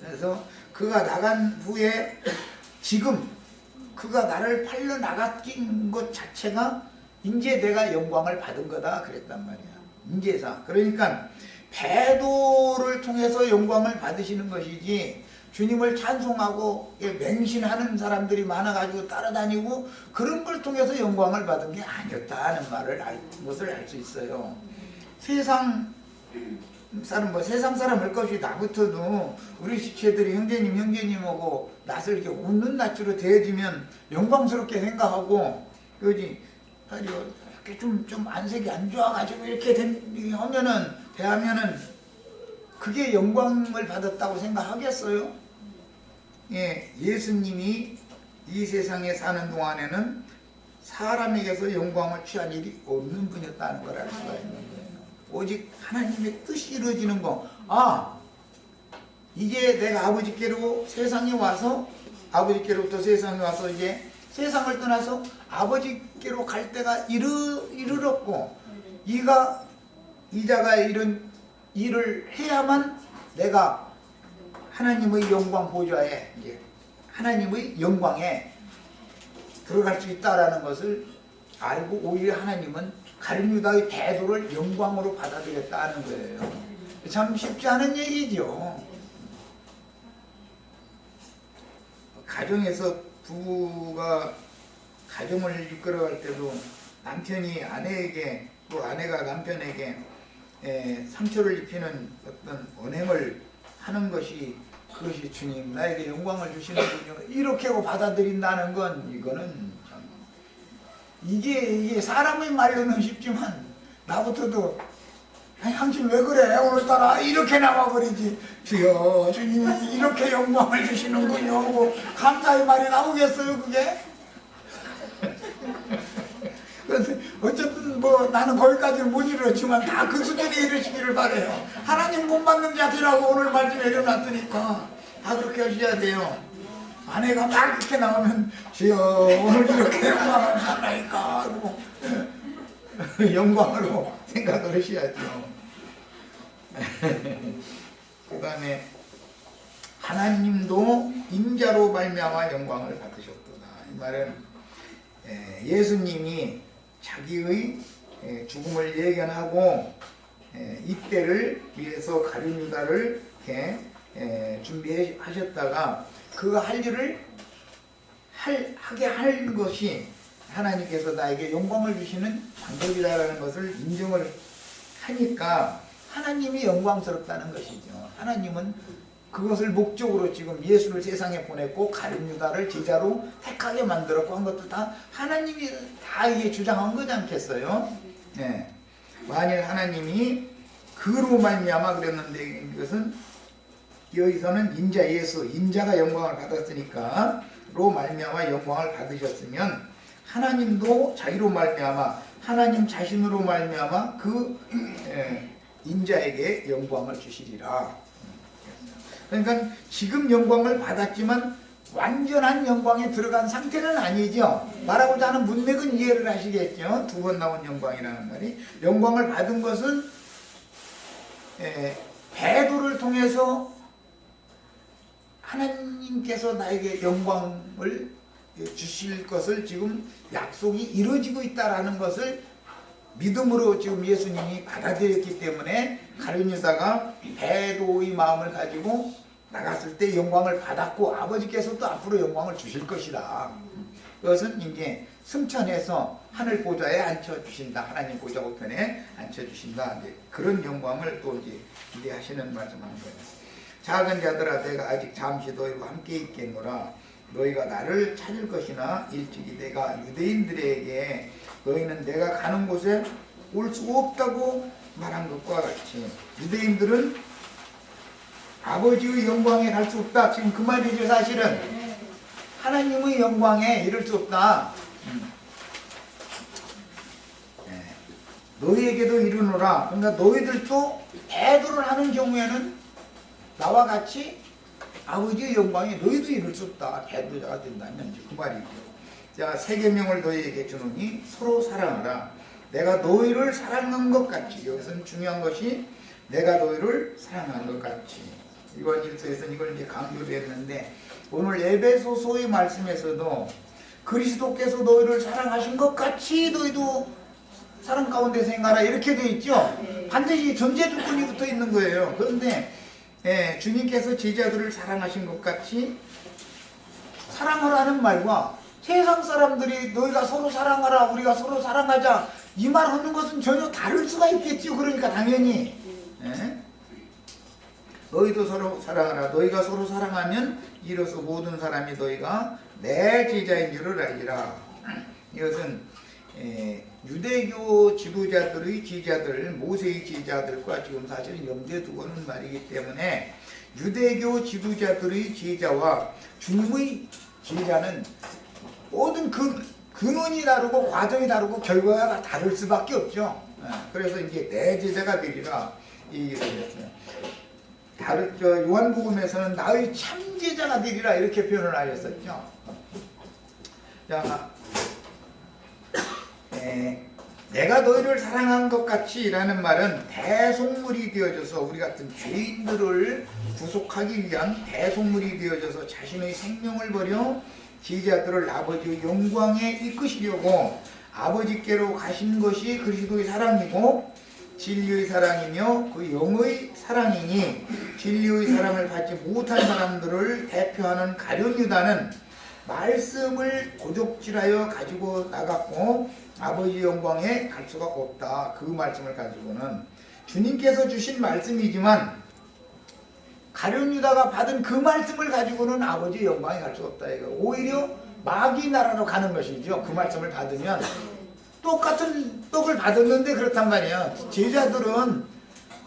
그래서 그가 나간 후에 지금 그가 나를 팔려 나갔긴 것 자체가 이제 내가 영광을 받은 거다 그랬단 말이야. 인제사. 그러니까 배도를 통해서 영광을 받으시는 것이지, 주님을 찬송하고 맹신하는 사람들이 많아가지고 따라다니고 그런 걸 통해서 영광을 받은 게 아니었다는 것을 알 수 있어요. 세상 사람 할 것이 나부터도 우리 지체들이 형제님하고 낯을 이렇게 웃는 낯으로 대해주면 영광스럽게 생각하고, 그지? 이렇게 좀 안색이 안 좋아가지고 이렇게 대하면은 그게 영광을 받았다고 생각하겠어요? 예수님이 이 세상에 사는 동안에는 사람에게서 영광을 취한 일이 없는 분이었다는 걸 알 수가 있는 거예요. 오직 하나님의 뜻이 이루어지는 거. 이제 내가 아버지께로부터 세상에 와서 이제 세상을 떠나서 아버지께로 갈 때가 이르렀고, 이자가 이런 일을 해야만 내가 하나님의 영광 보좌에, 이제 하나님의 영광에 들어갈 수 있다라는 것을 알고, 오히려 하나님은 가룟 유다의 태도를 영광으로 받아들였다는 거예요. 참 쉽지 않은 얘기죠. 가정에서 부부가 가정을 이끌어갈 때도 남편이 아내에게, 또 아내가 남편에게 상처를 입히는 어떤 언행을 하는 것이, 그것이 주님 나에게 영광을 주시는군요, 이렇게 하고 받아들인다는 건, 이거는 참, 이게 사람의 말로는 쉽지만 나부터도 당신 왜 그래 오늘따라 이렇게 나와버리지, 주여 주님이 이렇게 영광을 주시는군요 하고 감사의 말이 나오겠어요 그게? 어쨌든 뭐 나는 거기까지는 못 이르렀지만 다 그 수준에 이르시기를 바래요. 하나님 못 받는 자들이라고 오늘 말씀에 이뤄놨으니까 다 그렇게 하셔야 돼요. 아내가 막 이렇게 나오면 주여 오늘 이렇게 영광을 받나이까 하고 영광으로 생각을 하셔야죠. 그 다음에 하나님도 인자로 말미암아 영광을 받으셨구나. 이 말은 예수님이 자기의 죽음을 예견하고 이때를 위해서 가룟 유다를 이렇게 준비하셨다가 그 할 일을 하게 할 것이 하나님께서 나에게 영광을 주시는 방법이다라는 것을 인정을 하니까 하나님이 영광스럽다는 것이죠. 하나님은 그것을 목적으로 지금 예수를 세상에 보냈고 가룟 유다를 제자로 택하게 만들었고 한 것도 다 하나님이 다 이게 주장한 거지 않겠어요? 네. 만일 하나님이 그로 말미암아 그랬는데, 이것은 여기서는 인자 예수, 인자가 영광을 받았으니까 로 말미암아 영광을 받으셨으면 하나님도 자기로 말미암아, 하나님 자신으로 말미암아 그 인자에게 영광을 주시리라. 그러니까 지금 영광을 받았지만 완전한 영광에 들어간 상태는 아니죠. 말하고자 하는 문맥은 이해를 하시겠죠. 두 번 나온 영광이라는 말이, 영광을 받은 것은 배도를 통해서 하나님께서 나에게 영광을 주실 것을 지금 약속이 이루어지고 있다라는 것을 믿음으로 지금 예수님이 받아들였기 때문에 가룟 유다가 배도의 마음을 가지고 나갔을 때 영광을 받았고, 아버지께서도 앞으로 영광을 주실 것이다. 그것은 이제 승천해서 하늘 보좌에 앉혀주신다, 하나님 보좌 우편에 앉혀주신다, 이제 그런 영광을 또 이제 기대하시는 말씀하는 거예요. 작은 자들아 내가 아직 잠시 너희와 함께 있겠노라. 너희가 나를 찾을 것이나 일찍이 내가 유대인들에게 너희는 내가 가는 곳에 올 수 없다고 말한 것과 같이, 유대인들은 아버지의 영광에 갈 수 없다, 지금 그 말이죠. 사실은 하나님의 영광에 이를 수 없다. 너희에게도 이르노라. 그러니까 너희들도 배도를 하는 경우에는 나와 같이 아버지의 영광에 너희도 이룰 수 없다, 배도자가 된다면 그 말이죠. 자, 세 계명을 너희에게 주노니 서로 사랑하라. 내가 너희를 사랑한 것 같이, 여기서는 중요한 것이 내가 너희를 사랑한 것 같이. 이번 일서에서는 이걸 이제 강조를 했는데, 오늘 에베소서의 말씀에서도 그리스도께서 너희를 사랑하신 것 같이 너희도 사랑 가운데서 행하라, 이렇게 되어 있죠. 반드시 전제 조건이 붙어 있는 거예요. 그런데 주님께서 제자들을 사랑하신 것 같이 사랑하라는 말과 세상 사람들이 너희가 서로 사랑하라, 우리가 서로 사랑하자, 이 말 하는 것은 전혀 다를 수가 있겠죠. 그러니까 당연히 너희도 서로 사랑하라. 너희가 서로 사랑하면 이로써 모든 사람이 너희가 내 제자인 줄을 알리라. 이것은 유대교 지도자들의 제자들, 모세의 제자들과 지금 사실은 염두에 두고는 말이기 때문에, 유대교 지도자들의 제자와 주님의 제자는 모든 근원이 다르고 과정이 다르고 결과가 다를 수밖에 없죠. 그래서 이제 내 제자가 되리라 이 얘기를 했어요. 요한복음에서는 나의 참 제자가 되리라 이렇게 표현을 하셨었죠. 자, 내가 너희를 사랑한 것 같이 라는 말은 대속물이 되어져서 우리 같은 죄인들을 구속하기 위한 대속물이 되어져서 자신의 생명을 버려 제자들을 아버지의 영광에 이끄시려고 아버지께로 가신 것이 그리스도의 사랑이고 진리의 사랑이며 그 영의 사랑이니 진리의 사랑을 받지 못한 사람들을 대표하는 가룟 유다는 말씀을 도적질하여 가지고 나갔고 아버지 영광에 갈 수가 없다. 그 말씀을 가지고는 주님께서 주신 말씀이지만 가룟 유다가 받은 그 말씀을 가지고는 아버지 영광에 갈 수가 없다. 이거 오히려 마귀 나라로 가는 것이죠. 그 말씀을 받으면 똑같은 떡을 받았는데 그렇단 말이에요. 제자들은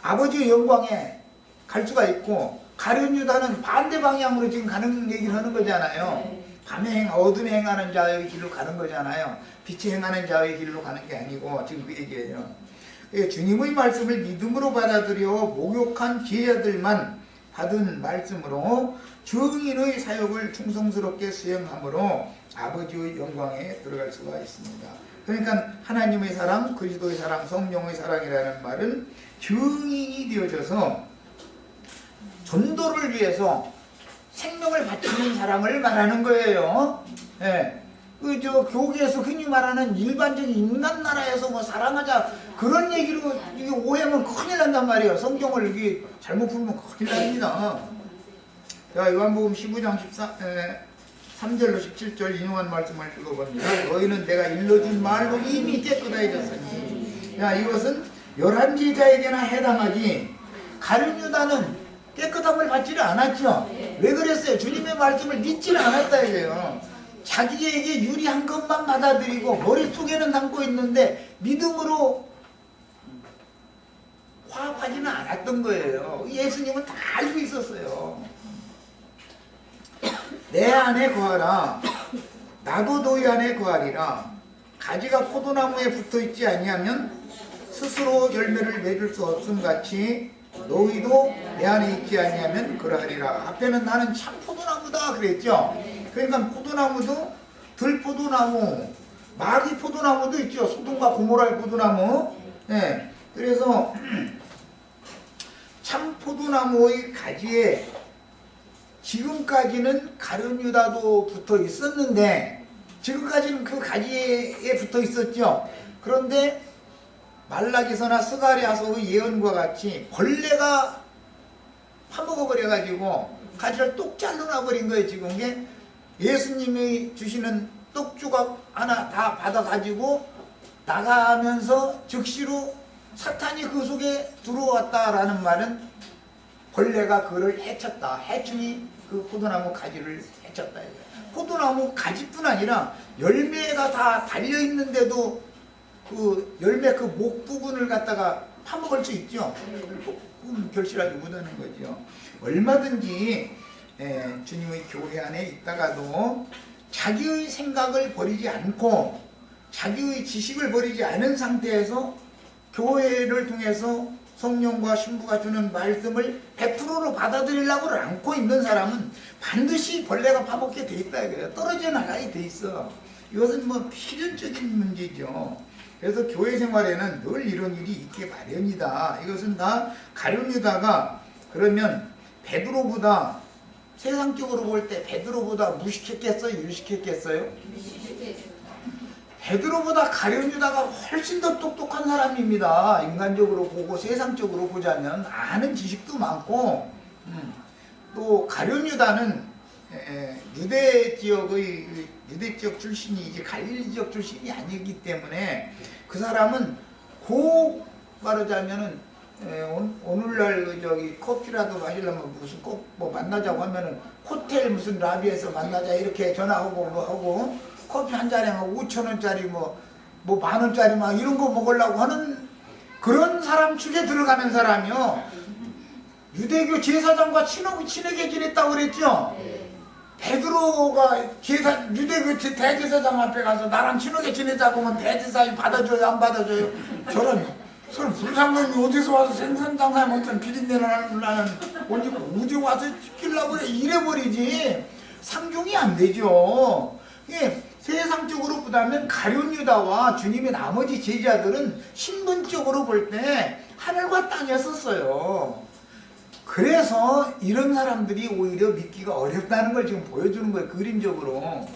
아버지의 영광에 갈 수가 있고 가룟 유다는 반대 방향으로 지금 가는 얘기를 하는 거잖아요. 밤에 어둠에 행하는 자의 길로 가는 거잖아요. 빛에 행하는 자의 길로 가는 게 아니고 지금 그 얘기예요. 주님의 말씀을 믿음으로 받아들여 목욕한 제자들만 받은 말씀으로 증인의 사역을 충성스럽게 수행함으로 아버지의 영광에 들어갈 수가 있습니다. 그러니까 하나님의 사랑, 그리스도의 사랑, 성령의 사랑이라는 말은 증인이 되어져서 전도를 위해서 생명을 바치는 사랑을 말하는 거예요. 예. 교계에서 흔히 말하는 일반적인 인간 나라에서 뭐 사랑하자 그런 얘기로 이게 오해하면 큰일 난단 말이에요. 성경을 이게 잘못 풀면 큰일 납니다. 자, 요한복음 15장 3절로 17절 인용한 말씀을 읽어봅니다. 너희는 내가 일러준 말로 이미 깨끗해졌으니. 야, 이것은 11제자에게나 해당하지. 가룟 유다는 깨끗함을 받지를 않았죠. 왜 그랬어요? 주님의 말씀을 믿지는 않았다 이거예요. 자기에게 유리한 것만 받아들이고 머릿속에는 담고 있는데 믿음으로 화합하지는 않았던 거예요. 예수님은 다 알고 있었어요. 내 안에 거하라. 나도 너희 안에 거하리라. 가지가 포도나무에 붙어있지 아니하면 스스로 열매를 맺을 수 없음같이 너희도 내 안에 있지 아니하면 그러하리라. 앞에는 나는 참 포도나무다 그랬죠. 그러니까 포도나무도 들포도나무, 마귀 포도나무도 있죠. 소돔과 고모라의 포도나무. 네. 그래서 참 포도나무의 가지에 지금까지는 가룟 유다도 붙어 있었는데 지금까지는 그 가지에 붙어 있었죠. 그런데 말라기서나 스가랴서의 예언과 같이 벌레가 파먹어 버려가지고 가지를 똑 잘라버린 거예요. 지금 이게 예수님이 주시는 떡조각 하나 다 받아가지고 나가면서 즉시로 사탄이 그 속에 들어왔다라는 말은 벌레가 그를 해쳤다. 해충이 그 포도나무 가지를 해쳤다. 포도나무 가지뿐 아니라 열매가 다 달려있는데도 그 열매 그 목 부분을 갖다가 파먹을 수 있죠. 결실하지 못하는 거죠. 얼마든지 주님의 교회 안에 있다가도 자기의 생각을 버리지 않고 자기의 지식을 버리지 않은 상태에서 교회를 통해서 성령과 신부가 주는 말씀을 100%로 받아들이려고 않고 있는 사람은 반드시 벌레가 파먹게 돼 있다 이거예요. 떨어져 나가게 돼 있어. 이것은 뭐 필연적인 문제죠. 그래서 교회 생활에는 늘 이런 일이 있게 마련이다. 이것은 다 가룟 유다가 그러면 베드로보다 세상적으로 볼 때 베드로보다 무식했겠어요? 유식했겠어요? 베드로보다 가룟 유다가 훨씬 더 똑똑한 사람입니다. 인간적으로 보고 세상적으로 보자면 아는 지식도 많고 또 가룟 유다는 유대 지역 출신이지 갈릴리 지역 출신이 아니기 때문에 그 사람은 꼭 말하자면은 오늘날 커피라도 마시려면 무슨 꼭 뭐 만나자고 하면은 호텔 무슨 라비에서 만나자 이렇게 전화하고 뭐 하고 커피 한 잔에 5,000원짜리 뭐 10,000원짜리 막 이런 거 먹으려고 하는 그런 사람 축에 들어가는 사람이요. 유대교 제사장과 친하게 지냈다고 그랬죠. 베드로가 유대교 대제사장 앞에 가서 나랑 친하게 지내자고 하면 대제사장이 받아줘요 안 받아줘요? 저런 불상놈이 어디서 와서 생선장사에 못한 비린내를 나는 어디 와서 시키려고 그래 이래버리지 상종이 안 되죠. 예, 세상적으로 보다면 가룟 유다와 주님의 나머지 제자들은 신분적으로 볼 때 하늘과 땅이었었어요. 그래서 이런 사람들이 오히려 믿기가 어렵다는 걸 지금 보여주는 거예요. 그림적으로.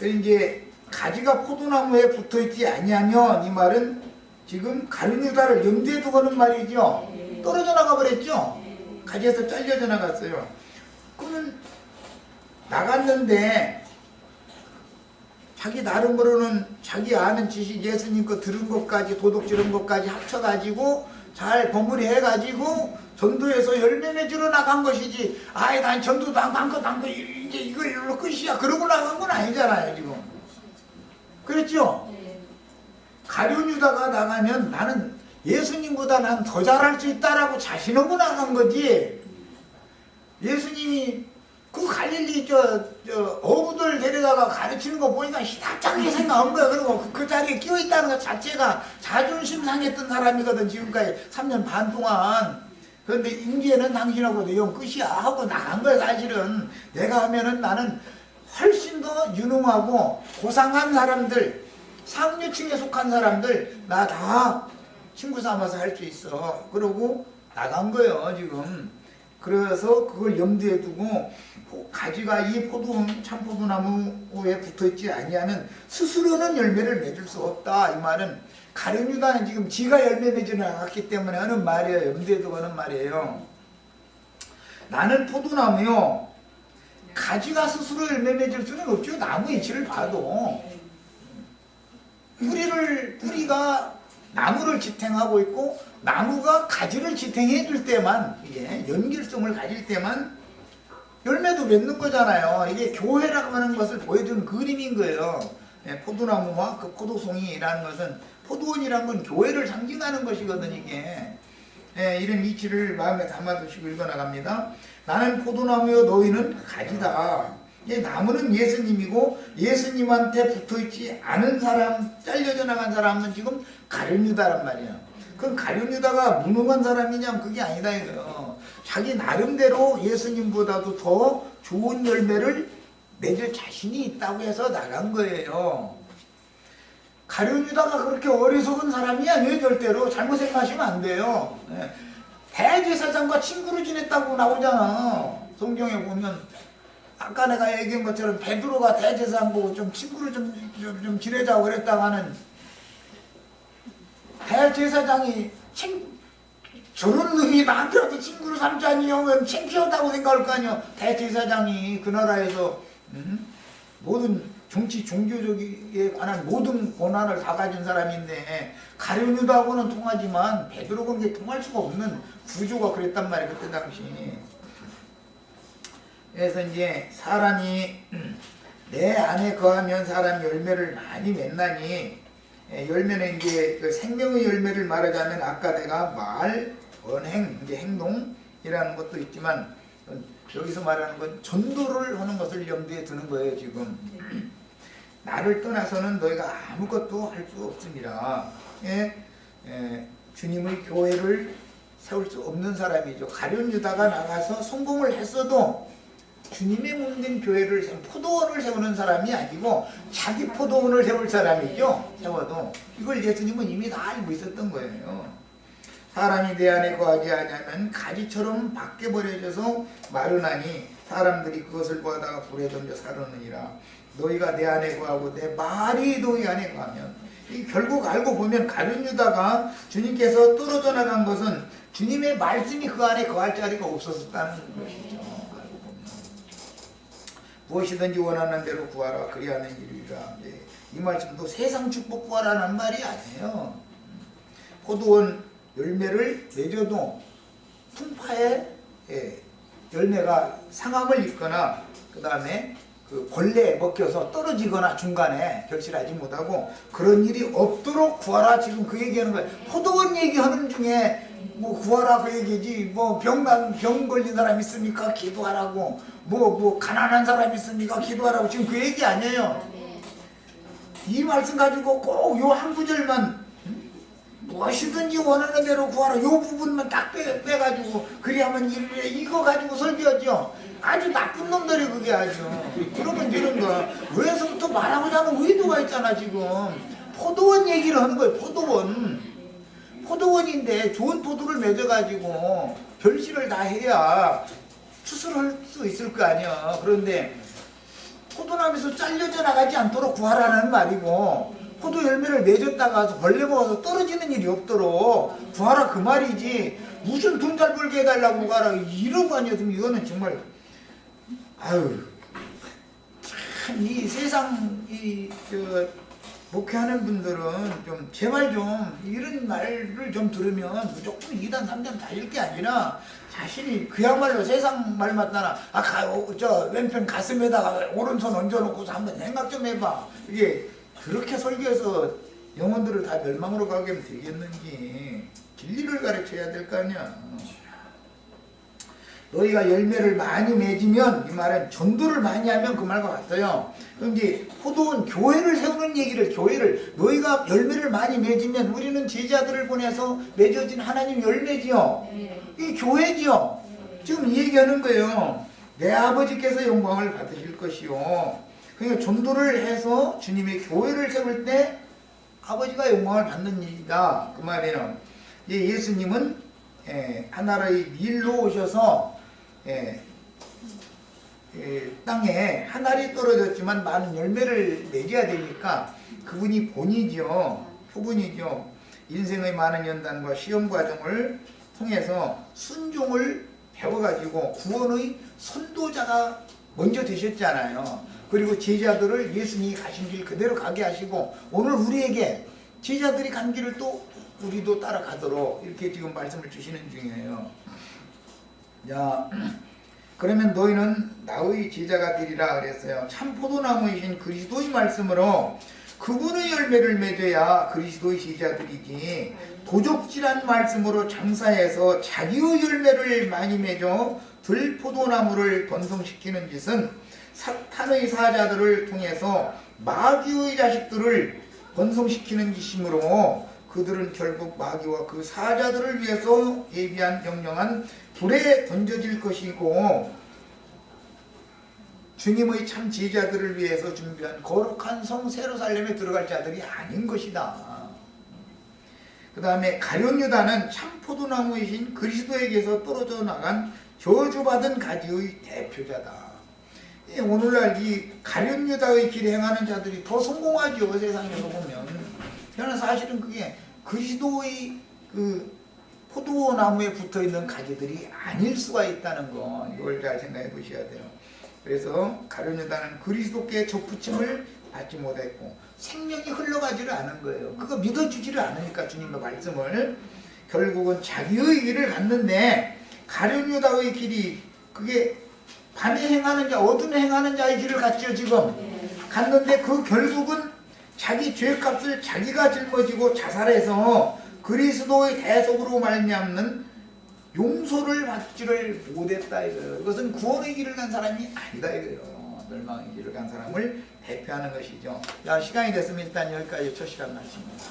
이제 가지가 포도나무에 붙어있지 아니하면 이 말은 지금 가룟 유다를 염두에 두고 하는 말이죠. 떨어져 나가 버렸죠. 가지에서 잘려져 나갔어요. 그러면 나갔는데 자기 나름으로는 자기 아는 지식, 예수님 거 들은 것까지, 도둑질한 것까지 합쳐가지고 잘 버무리해가지고 전도해서 열매 맺으러 나간 것이지, 아이 난 전도도 안 거 이제 이걸로 끝이야 그러고 나간 건 아니잖아요 지금. 그렇죠? 가룟 유다가 나가면 나는 예수님보다 난 더 잘할 수 있다라고 자신하고 나간 거지. 예수님이 그 갈릴리 어부들 데려다가 가르치는 거 보니까 희다짝게 생각한 거야. 그리고 그 자리에 끼어 있다는 것 자체가 자존심 상했던 사람이거든 지금까지 3년 반 동안. 그런데 이제는 당신하고도 영 끝이야 하고 나간 거야. 사실은 내가 하면은 나는 훨씬 더 유능하고 고상한 사람들, 상류층에 속한 사람들 나 다 친구 삼아서 할 수 있어. 그러고 나간 거예요 지금. 그래서 그걸 염두에 두고 가지가 이 참포도나무에 붙어있지 아니하면 스스로는 열매를 맺을 수 없다. 이 말은 가룟 유다는 지금 지가 열매 맺지 않았기 때문에 하는 말이에요. 염두에 두고 하는 말이에요. 나는 포도나무요. 가지가 스스로 열매 맺을 수는 없죠. 나무 이치를 봐도. 뿌리가 나무를 지탱하고 있고 나무가 가지를 지탱해 줄 때만, 이게 연결성을 가질 때만 열매도 맺는 거잖아요. 이게 교회라고 하는 것을 보여주는 그림인 거예요. 포도나무와 그 포도송이라는 것은, 포도원이라는 건 교회를 상징하는 것이거든 이게. 이런 이치를 마음에 담아두시고 읽어나갑니다. 나는 포도나무요 너희는 가지다. 나무는 예수님이고 예수님한테 붙어있지 않은 사람, 잘려져 나간 사람은 지금 가룟 유다란 말이야. 그럼 가룟 유다가 무능한 사람이냐면 그게 아니다 이거예요. 자기 나름대로 예수님보다도 더 좋은 열매를 맺을 자신이 있다고 해서 나간 거예요. 가룟 유다가 그렇게 어리석은 사람이 아니에요. 절대로 잘못 생각하시면 안 돼요. 대제사장과 친구로 지냈다고 나오잖아. 성경에 보면 아까 내가 얘기한 것처럼 베드로가 대제사장 보고 좀 친구를 좀 지내자고 그랬다가는 대제사장이 저런 놈이 나한테라도 친구를 삼자니 하면 창피하다고 생각할 거 아니야. 대제사장이 그 나라에서 모든 정치 종교적에 관한 모든 권한을 다 가진 사람인데 가룟 유다하고는 통하지만 베드로가 그게 통할 수가 없는 구조가 그랬단 말이야 그때 당시. 그래서 이제 사람이 내 안에 거하면 사람이 열매를 많이 맺나니, 열매는 이제 그 생명의 열매를 말하자면 아까 내가 말, 언행, 이제 행동이라는 것도 있지만 여기서 말하는 건 전도를 하는 것을 염두에 두는 거예요 지금. 나를 떠나서는 너희가 아무것도 할 수 없습니다. 주님의 교회를 세울 수 없는 사람이죠. 가룟 유다가 나가서 성공을 했어도 주님의 몸된 교회를 포도원을 세우는 사람이 아니고 자기 포도원을 세울 사람이죠. 세워도 이걸 예수님은 이미 다 알고 있었던 거예요. 사람이 내 안에 거하지 아니하면 가지처럼 밖에 버려져서 마르나니 사람들이 그것을 보다가 불에 던져 사르느니라. 너희가 내 안에 거하고 내 말이 너희 안에 거하면, 결국 알고 보면 가룟 유다가 주님께서 떨어져 나간 것은 주님의 말씀이 그 안에 거할 자리가 없었다는 것이죠. 무엇이든지 원하는 대로 구하라 그리하는 일이라. 이 말씀도 세상 축복 구하라는 말이 아니에요. 포도원 열매를 맺어도 풍파에 열매가 상함을 입거나 그 다음에 그 벌레에 먹혀서 떨어지거나 중간에 결실하지 못하고 그런 일이 없도록 구하라. 지금 그 얘기하는 거예요. 포도원 얘기하는 중에 뭐 구하라 그 얘기지, 뭐 병 걸린 사람 있습니까 기도하라고, 뭐 가난한 사람 있습니까 기도하라고, 지금 그 얘기 아니에요. 이 말씀 가지고 꼭 요 한 구절만 무엇이든지 원하는 대로 구하라. 요 부분만 딱 빼가지고 그래야만 이래. 이거 가지고 설교하죠. 아주 나쁜 놈들이 그게 아주. 그러면 이런 거 왜서부터 말하고자 하는 의도가 있잖아. 지금 포도원 얘기를 하는 거예요. 포도원인데 좋은 포도를 맺어가지고 별실을 다 해야 추수를 할 수 있을 거 아니야. 그런데 포도나무에서 잘려져 나가지 않도록 구하라는 말이고, 포도 열매를 맺었다가 벌레 먹어서 떨어지는 일이 없도록 구하라 그 말이지. 무슨 돈 잘 벌게 해달라고 가라 이런 거 아니었으면 이거는 정말 아유 참 이 세상 목회하는 분들은 좀 제발 좀 이런 말을 좀 들으면 무조건 2단 3단 달릴 게 아니라 자신이 그야말로 세상 말 맞다나 저 왼편 가슴에다가 오른손 얹어놓고서 한번 생각 좀 해봐. 이게 그렇게 설교해서 영혼들을 다 멸망으로 가게 하면 되겠는지 진리를 가르쳐야 될 거 아니야. 너희가 열매를 많이 맺으면, 이 말은 전도를 많이 하면 그 말과 같아요. 그럼 이제 포도원 교회를 세우는 얘기를, 교회를 너희가 열매를 많이 맺으면, 우리는 제자들을 보내서 맺어진 하나님 열매지요. 이 교회지요. 지금 이 얘기하는 거예요. 내 아버지께서 영광을 받으실 것이요. 그러니까 전도를 해서 주님의 교회를 세울 때 아버지가 영광을 받는 일이다 그 말이에요. 예수님은 하나의 밀로 오셔서 땅에 한 알이 떨어졌지만 많은 열매를 맺어야 되니까 그분이 본이죠. 후분이죠. 인생의 많은 연단과 시험 과정을 통해서 순종을 배워가지고 구원의 선도자가 먼저 되셨잖아요. 그리고 제자들을 예수님이 가신 길 그대로 가게 하시고, 오늘 우리에게 제자들이 간 길을 또 우리도 따라가도록 이렇게 지금 말씀을 주시는 중이에요. 자, 그러면 너희는 나의 제자가 되리라 그랬어요. 참 포도나무이신 그리스도의 말씀으로 그분의 열매를 맺어야 그리스도의 제자들이지, 도적질한 말씀으로 장사해서 자기의 열매를 많이 맺어 들포도나무를 번성시키는 짓은 사탄의 사자들을 통해서 마귀의 자식들을 번성시키는 짓이므로 그들은 결국 마귀와 그 사자들을 위해서 예비한 명령한 불에 던져질 것이고, 주님의 참 제자들을 위해서 준비한 거룩한 성 세루살렘에 들어갈 자들이 아닌 것이다. 그 다음에 가룟 유다는 참 포도나무이신 그리스도에게서 떨어져 나간 저주받은 가지의 대표자다. 오늘날 이 가룟 유다의 길에 행하는 자들이 더 성공하죠. 세상에서 보면. 저는 사실은 그게 그리스도의 그 포도나무에 붙어있는 가지들이 아닐 수가 있다는 거, 이걸 잘 생각해 보셔야 돼요. 그래서 가룟 유다는 그리스도께 접붙임을 받지 못했고 생명이 흘러가지를 않은 거예요. 그거 믿어주지를 않으니까 주님의 말씀을. 결국은 자기의 길을 갔는데, 가룟 유다의 길이 그게 밤에 행하는 자, 어둠에 행하는 자의 길을 갔죠. 지금 갔는데 그 결국은 자기 죄값을 자기가 짊어지고 자살해서 그리스도의 대속으로 말미암는 용서를 받지를 못했다 이거예요. 이것은 구원의 길을 간 사람이 아니다 이거예요. 멸망의 길을 간 사람을 대표하는 것이죠. 자, 시간이 됐으면 일단 여기까지 첫 시간 말씀입니다.